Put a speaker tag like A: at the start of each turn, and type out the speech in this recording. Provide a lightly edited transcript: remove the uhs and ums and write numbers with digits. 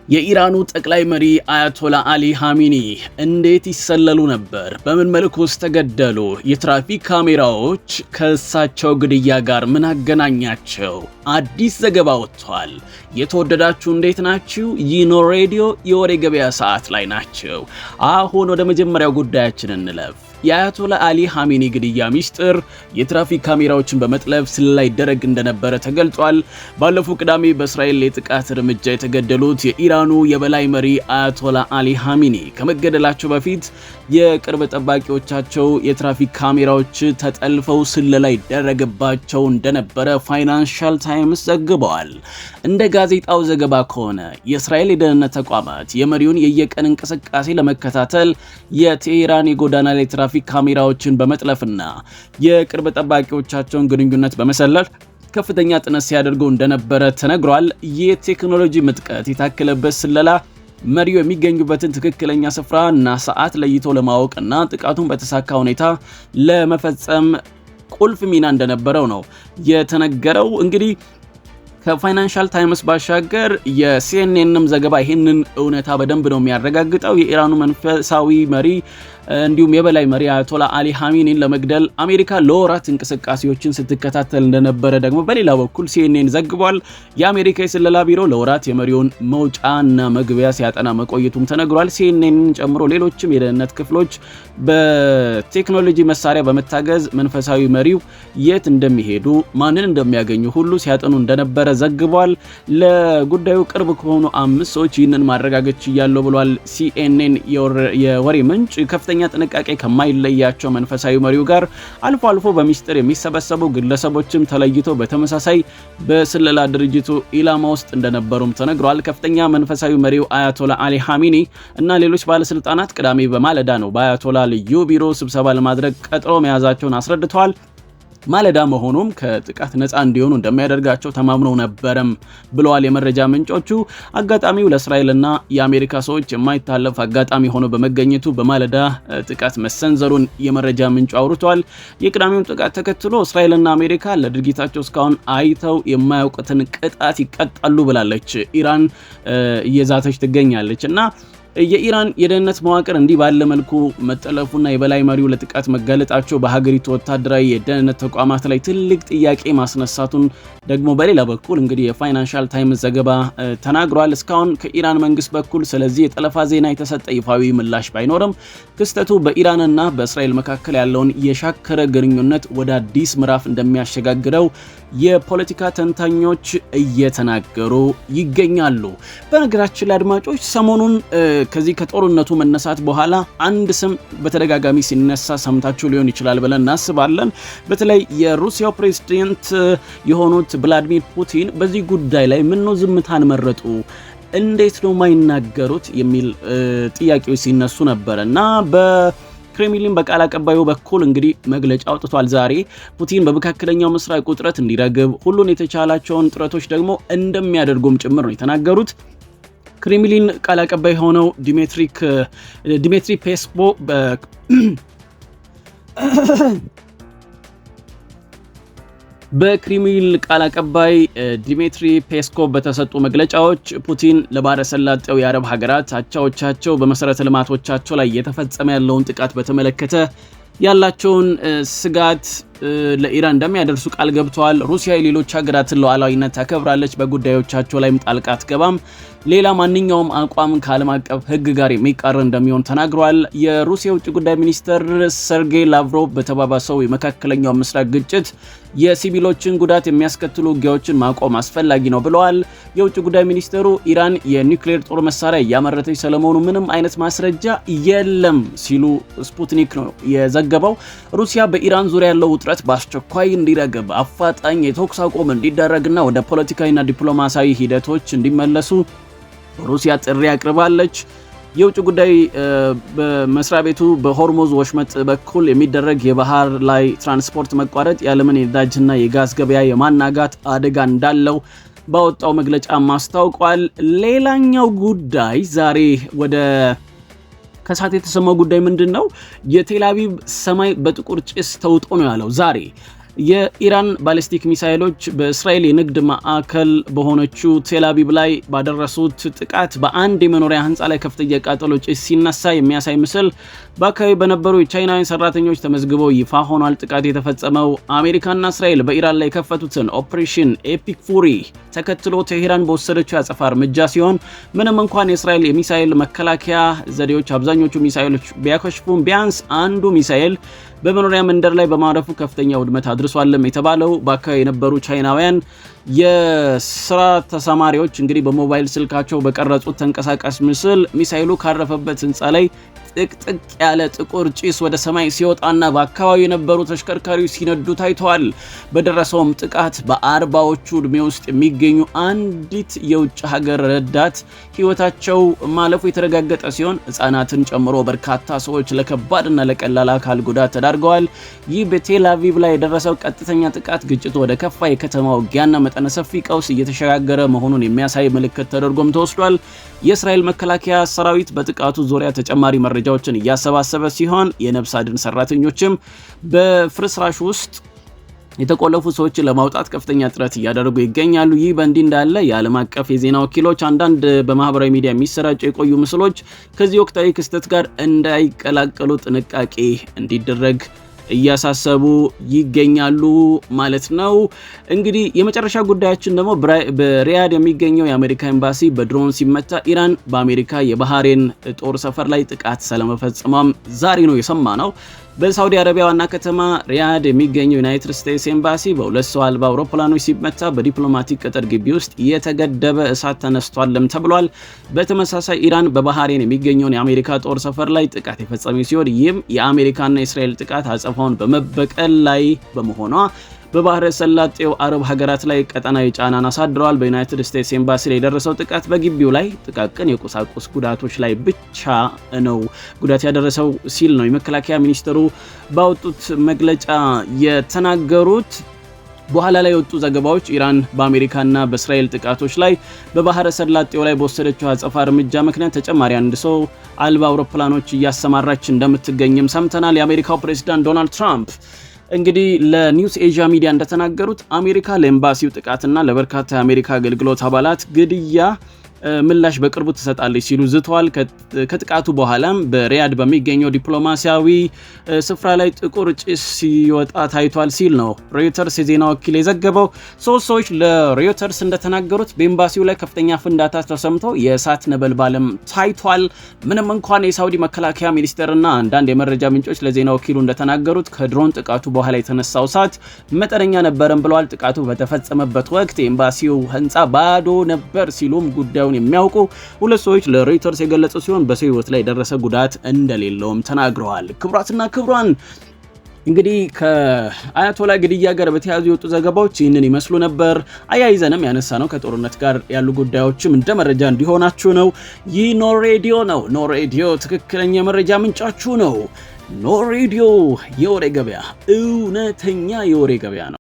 A: የኢራኑ ጠቅላይ መሪ አያቶላ አሊ ኻሜኒ እንዴት ይሰለሉ ነበር? በምን መልኩስ ተገደሉ? የትራፊክ ካሜራዎች ከእሳቸው ግድያ ጋር ምን አገናኛቸው? አዲስ ዘገባ ወጥቷል። የተወደዳችሁ እንዴት ናችሁ? ይኖ ሬዲዮ የወሬ ገበያ ሰዓት ላይ ናቸው። አሁን ወደ መጀመሪያው ጉዳያችን እንለፍ። የአያቶላ አሊ ኻሜኒ ግድያ ሚስጥር የትራፊክ ካሜራዎችን በመጥለፍ ስለላ ይደረግ እንደነበረ ተገልጿል። ባለፈው ቅዳሜ በእስራኤል የጥቃት እርምጃ የተገደሉት የኢራኑ የበላይ መሪ አያቶላ አሊ ኻሜኒ ከመገደላቸው በፊት የቅርብ ጠባቂዎቻቸው የትራፊክ ካሜራዎች ተጠልፈው ስለላ ይደረግባቸው እንደነበረ ፋይናንሻል ታይምስ ዘግበዋል። እንደ ጋዜጣው ዘገባ ከሆነ የእስራኤል የደህንነት ተቋማት የመሪውን የየቀን እንቅስቃሴ ለመከታተል የቴሄራን የጎዳና ላይ ትራፊክ ካሜራዎችን በመጥለፍና የቅርብ ጠባቂዎቻቸውን ግንኙነት በመሰለል ከፍተኛ ጥናት ሲያደርጉ እንደነበረ ተነግሯል። የቴክኖሎጂ ምጥቀት የታከለበት ስለላ መሪው የሚገኙበትን ትክክለኛ ስፍራና ሰዓት ለይቶ ለማወቅና ጥቃቱን በተሳካ ሁኔታ ለመፈጸም ቁልፍ ሚና እንደነበረው ነው የተነገረው። እንግዲህ ከፋይናንሻል ታይምስ ባሻገር የሲኤንኤንም ዘገባ ይህንን እውነታ በደንብ ነው የሚያረጋግጠው። የኢራኑ መንፈሳዊ መሪ እንዲሁም የበላይ መሪ አያቶላ አሊ ኻሜኒን ለመግደል አሜሪካ ለወራት እንቅስቃሴዎችን ስትከታተል እንደነበረ ደግሞ በሌላ በኩል ሲኤንኤን ዘግቧል። የአሜሪካ የስለላ ቢሮ ለወራት የመሪውን መውጫና መግቢያ ሲያጠና መቆየቱም ተነግሯል። ሲኤንኤንን ጨምሮ ሌሎችም የደህንነት ክፍሎች በቴክኖሎጂ መሳሪያ በመታገዝ መንፈሳዊ መሪው የት እንደሚሄዱ ማንን እንደሚያገኙ ሁሉ ሲያጠኑ እንደነበረ ዘግቧል። ለጉዳዩ ቅርብ ከሆኑ 5 ሰዎች ይህንን ማረጋገጥ ችያለሁ ብሏል ሲኤንኤን የወሬ ምንጭ። ከፍተኛ ጥንቃቄ ከማይለያቸው መንፈሳዊ መሪው ጋር አልፎ አልፎ በሚስጥር የሚሰበሰቡ ግለሰቦችም ተለይተው በተመሳሳይ በስለላ ድርጅቱ ኢላማ ውስጥ እንደነበሩም ተነግሯል። ከፍተኛ መንፈሳዊ መሪው አያቶላ አሊ ኻሜኒ እና ሌሎች ባለስልጣናት ቅዳሜ በማለዳ ነው በአያቶላ ልዩ ቢሮ ስብሰባ ለማድረግ ቀጥሮ መያዛቸውን አስረድተዋል። ማለዳ መሆኑም ከጥቃት ነፃ እንዲሆኑ እንደሚያደርጋቸው ተማምነው ነበርም ብለዋል የመረጃ ምንጮቹ። አጋጣሚው ለእስራኤልና የአሜሪካ ሰዎች የማይታለፍ አጋጣሚ ሆኖ በመገኘቱ በማለዳ ጥቃት መሰንዘሩን የመረጃ ምንጩ አውርቷል። የቅዳሜውን ጥቃት ተከትሎ እስራኤልና አሜሪካ ለድርጊታቸው እስካሁን አይተው የማያውቁትን ቅጣት ይቀጣሉ ብላለች ኢራን እየዛተች ትገኛለች እና የኢራን የደህንነት መዋቅር እንዲህ ባለ መልኩ መጠለፉና የበላይ መሪው ለጥቃት መጋለጣቸው በሀገሪቱ ወታደራዊ የደህንነት ተቋማት ላይ ትልቅ ጥያቄ ማስነሳቱን ደግሞ በሌላ በኩል እንግዲህ የፋይናንሻል ታይምስ ዘገባ ተናግሯል። እስካሁን ከኢራን መንግስት በኩል ስለዚህ የጠለፋ ዜና የተሰጠ ይፋዊ ምላሽ ባይኖርም ክስተቱ በኢራንና በእስራኤል መካከል ያለውን የሻከረ ግንኙነት ወደ አዲስ ምዕራፍ እንደሚያሸጋግረው የፖለቲካ ተንታኞች እየተናገሩ ይገኛሉ። በነገራችን ላይ አድማጮች ሰሞኑን ከዚህ ከጦርነቱ መነሳት በኋላ አንድ ስም በተደጋጋሚ ሲነሳ ሰምታችሁ ሊሆን ይችላል ብለን እናስባለን። በተለይ የሩሲያው ፕሬዝዳንት የሆኑት ቭላዲሚር ፑቲን በዚህ ጉዳይ ላይ ምነው ዝምታን መረጡ? እንዴት ነው ማይናገሩት? የሚል ጥያቄዎች ሲነሱ ነበር እና ክሬምሊን በቃል አቀባዩ በኩል እንግዲህ መግለጫ አውጥቷል። ዛሬ ፑቲን በመካከለኛው ምስራቅ ውጥረት እንዲረግብ ሁሉን የተቻላቸውን ጥረቶች ደግሞ እንደሚያደርጉም ጭምር ነው የተናገሩት። ክሬምሊን ቃል አቀባይ ሆነው ዲሚትሪ ፔስኮቭ በክሬምሊን ቃል አቀባይ ዲሚትሪ ፔስኮቭ በተሰጡ መግለጫዎች ፑቲን ለባሕረ ሰላጤው የአረብ ሀገራት አቻዎቻቸው በመሰረተ ልማቶቻቸው ላይ እየተፈጸመ ያለውን ጥቃት በተመለከተ ያላቸውን ስጋት ለኢራን እንደሚያደርሱ ቃል ገብተዋል። ሩሲያ የሌሎች ሀገራትን ሉዓላዊነት ታከብራለች፣ በጉዳዮቻቸው ላይም ጣልቃ አትገባም፣ ሌላ ማንኛውም አቋም ከዓለም አቀፍ ሕግ ጋር የሚቃረን እንደሚሆን ተናግረዋል። የሩሲያ ውጭ ጉዳይ ሚኒስትር ሰርጌይ ላቭሮቭ በተባባሰው የመካከለኛው ምስራቅ ግጭት የሲቪሎችን ጉዳት የሚያስከትሉ ውጊያዎችን ማቆም አስፈላጊ ነው ብለዋል። የውጭ ጉዳይ ሚኒስትሩ ኢራን የኒውክሌር ጦር መሳሪያ እያመረተች ስለመሆኑ ምንም አይነት ማስረጃ የለም ሲሉ ስፑትኒክ ነው የዘገበው። ሩሲያ በኢራን ዙሪያ ያለው ውጥረት በአስቸኳይ እንዲረግብ አፋጣኝ የተኩስ አቁም እንዲደረግና ወደ ፖለቲካዊና ዲፕሎማሲያዊ ሂደቶች እንዲመለሱ ሩሲያ ጥሪ አቅርባለች። የውጭ ጉዳይ በመስሪያ ቤቱ በሆርሙዝ ወሽመጥ በኩል የሚደረግ የባህር ላይ ትራንስፖርት መቋረጥ የዓለምን የነዳጅና የጋዝ ገበያ የማናጋት አደጋ እንዳለው ባወጣው መግለጫ ማስታውቋል። ሌላኛው ጉዳይ ዛሬ ወደ ከሰዓት የተሰማው ጉዳይ ምንድነው? የቴል አቪቭ ሰማይ በጥቁር ጭስ ተውጦ ነው ያለው ዛሬ የኢራን ባሊስቲክ ሚሳይሎች በእስራኤል የንግድ ማዕከል በሆነችው ቴልአቪቭ ላይ ባደረሱት ጥቃት በአንድ የመኖሪያ ህንፃ ላይ ከፍተኛ ቃጠሎ ጭስ ሲነሳ የሚያሳይ ምስል በአካባቢ በነበሩ የቻይናውያን ሰራተኞች ተመዝግቦ ይፋ ሆኗል። ጥቃት የተፈጸመው አሜሪካና እስራኤል በኢራን ላይ የከፈቱትን ኦፕሬሽን ኤፒክ ፉሪ ተከትሎ ቴሄራን በወሰደችው ያጸፋ እርምጃ ሲሆን ምንም እንኳን የእስራኤል የሚሳኤል መከላከያ ዘዴዎች አብዛኞቹ ሚሳኤሎች ቢያከሽፉም ቢያንስ አንዱ ሚሳኤል በመኖሪያ መንደር ላይ በማረፉ ከፍተኛ ውድመት አድርሷልም የተባለው በአካባቢ የነበሩ ቻይናውያን የስራ ተሰማሪዎች እንግዲህ በሞባይል ስልካቸው በቀረጹት ተንቀሳቃሽ ምስል ሚሳኤሉ ካረፈበት ህንፃ ላይ ጥቅጥቅ ያለ ጥቁር ጭስ ወደ ሰማይ ሲወጣና በአካባቢው የነበሩ ተሽከርካሪዎች ሲነዱ ታይተዋል። በደረሰውም ጥቃት በ40ዎቹ ዕድሜ ውስጥ የሚገኙ አንዲት የውጭ ሀገር ረዳት ህይወታቸው ማለፉ የተረጋገጠ ሲሆን ህጻናትን ጨምሮ በርካታ ሰዎች ለከባድና ለቀላል አካል ጉዳት ተዳርገዋል። ይህ በቴልአቪቭ ላይ የደረሰው ቀጥተኛ ጥቃት ግጭቱ ወደ ከፋ የከተማ ውጊያና መጠነ ሰፊ ቀውስ እየተሸጋገረ መሆኑን የሚያሳይ ምልክት ተደርጎም ተወስዷል። የእስራኤል መከላከያ ሰራዊት በጥቃቱ ዙሪያ ተጨማሪ መረጃዎችን እያሰባሰበ ሲሆን የነፍስ አድን ሰራተኞችም በፍርስራሽ ውስጥ የተቆለፉ ሰዎችን ለማውጣት ከፍተኛ ጥረት እያደረጉ ይገኛሉ። ይህ በእንዲህ እንዳለ የዓለም አቀፍ የዜና ወኪሎች አንዳንድ በማህበራዊ ሚዲያ የሚሰራጩ የቆዩ ምስሎች ከዚህ ወቅታዊ ክስተት ጋር እንዳይቀላቀሉ ጥንቃቄ እንዲደረግ እያሳሰቡ ይገኛሉ ማለት ነው። እንግዲህ የመጨረሻ ጉዳያችን ደግሞ በሪያድ የሚገኘው የአሜሪካ ኤምባሲ በድሮን ሲመታ ኢራን በአሜሪካ የባህሬን ጦር ሰፈር ላይ ጥቃት ስለመፈጸሟም ዛሬ ነው የሰማነው። በሳውዲ አረቢያ ዋና ከተማ ሪያድ የሚገኘው ዩናይትድ ስቴትስ ኤምባሲ በሁለት ሰው አልባ አውሮፕላኖች ሲመታ በዲፕሎማቲክ ቅጥር ግቢ ውስጥ የተገደበ እሳት ተነስቷልም ተብሏል። በተመሳሳይ ኢራን በባህሬን የሚገኘውን የአሜሪካ ጦር ሰፈር ላይ ጥቃት የፈጸመ ሲሆን ይህም የአሜሪካና የእስራኤል ጥቃት አጸፋውን በመበቀል ላይ በመሆኗ በባህረ ሰላጤው አረብ ሀገራት ላይ ቀጠናዊ ጫናን አሳድረዋል። በዩናይትድ ስቴትስ ኤምባሲ ላይ የደረሰው ጥቃት በግቢው ላይ ጥቃቅን የቁሳቁስ ጉዳቶች ላይ ብቻ ነው ጉዳት ያደረሰው ሲል ነው የመከላከያ ሚኒስትሩ ባወጡት መግለጫ የተናገሩት። በኋላ ላይ የወጡ ዘገባዎች ኢራን በአሜሪካና በእስራኤል ጥቃቶች ላይ በባህረ ሰላጤው ላይ በወሰደችው አጸፋ እርምጃ ምክንያት ተጨማሪ አንድ ሰው አልባ አውሮፕላኖች እያሰማራች እንደምትገኝም ሰምተናል። የአሜሪካው ፕሬዝዳንት ዶናልድ ትራምፕ እንግዲህ ለኒውስ ኤዥያ ሚዲያ እንደተናገሩት አሜሪካ ለኤምባሲው ጥቃትና ለበርካታ የአሜሪካ አገልግሎት አባላት ግድያ ምላሽ በቅርቡ ትሰጣለች ሲሉ ዝተዋል። ከጥቃቱ በኋላም በሪያድ በሚገኘው ዲፕሎማሲያዊ ስፍራ ላይ ጥቁር ጭስ ሲወጣ ታይቷል ሲል ነው ሮይተርስ የዜና ወኪል የዘገበው። ሶስት ሰዎች ለሮይተርስ እንደተናገሩት በኤምባሲው ላይ ከፍተኛ ፍንዳታ ተሰምተው የእሳት ነበልባልም ታይቷል። ምንም እንኳን የሳውዲ መከላከያ ሚኒስቴርና አንዳንድ የመረጃ ምንጮች ለዜና ወኪሉ እንደተናገሩት ከድሮን ጥቃቱ በኋላ የተነሳው እሳት መጠነኛ ነበርም ብለዋል። ጥቃቱ በተፈጸመበት ወቅት የኤምባሲው ህንፃ ባዶ ነበር ሲሉም ጉዳዩ የሚያውቁ ሁለት ሰዎች ለሮይተርስ የገለጹ ሲሆን በሰው ህይወት ላይ የደረሰ ጉዳት እንደሌለውም ተናግረዋል። ክቡራትና ክቡራን እንግዲህ ከአያቶላ ግድያ ጋር በተያያዙ የወጡ ዘገባዎች ይህንን ይመስሉ ነበር። አያይዘንም ያነሳ ነው ከጦርነት ጋር ያሉ ጉዳዮችም እንደ መረጃ እንዲሆናችሁ ነው። ይህ ኖ ሬዲዮ ነው። ኖ ሬዲዮ ትክክለኛ መረጃ ምንጫችሁ ነው። ኖ ሬዲዮ የወሬ ገበያ፣ እውነተኛ የወሬ ገበያ ነው።